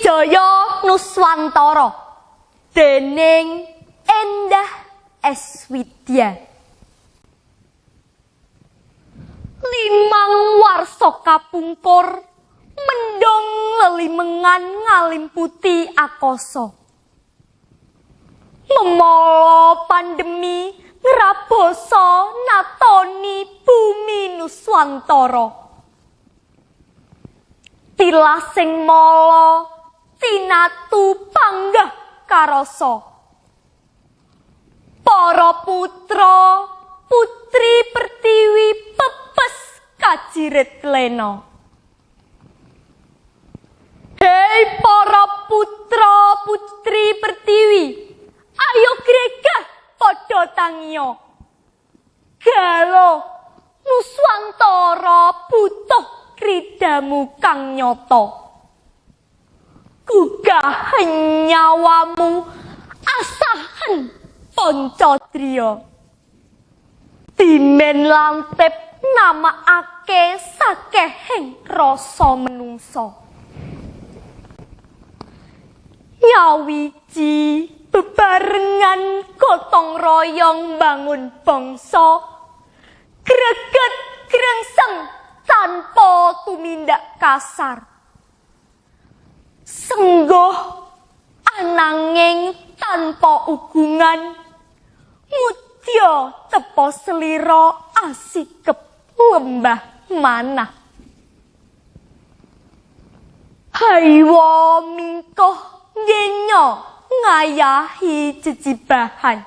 Wijaya Nuswantara dening Endah Eswidya. Limang warsa kapungkur mendong lelimengan ngalimputi akasa. Memala pandemi ngrabosa natoni bumi Nuswantara. Tilas sing mala tinatu panggah karasa. Para putra putri Pertiwi pepes kajirit lena. Hei para putra putri Pertiwi, ayo gregah padha tangiya. Galo Nuswantara butuh kridamu kang nyata. Gugah nyawamu asahen Pancadriya. Dimen lantip namaake sakehing rasa menungsa. Nyawiji bebarengan gotong royong bangun bangsa, greget grengseng tanpa tumindak kasar. Sengguh ananging tanpa ugungan, mudya tepa selira asikep lembah manah. Haiwa mingkoh ngenya ngayahi jejibahan.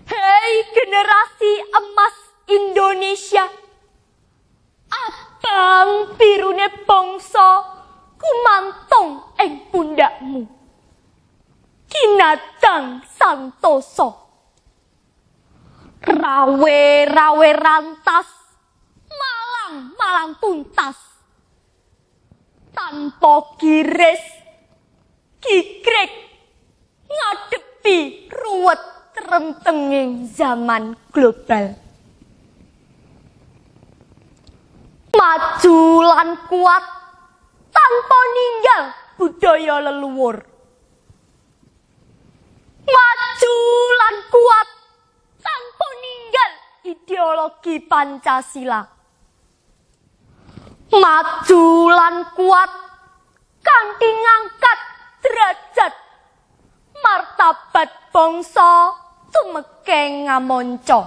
Hei generasi emas Indonesia, abang birune bangsa kumantung ing pundakmu. Kinadang santoso, rawe rantas, malang tuntas, tanpa giris gigrek ngadepi ruwet rentenging zaman global. Maju lan kuat tanpa ninggal budaya leluhur. Maju lan kuat tanpa ninggal ideologi Pancasila. Maju lan kuat kanthi ngangkat derajat martabat bangsa tumekeng ngamonco.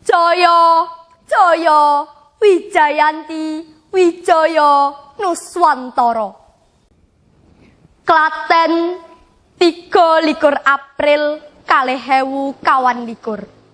Jaya Jaya Wijayanti Wijaya Nuswantara. Klaten 23 April 2021.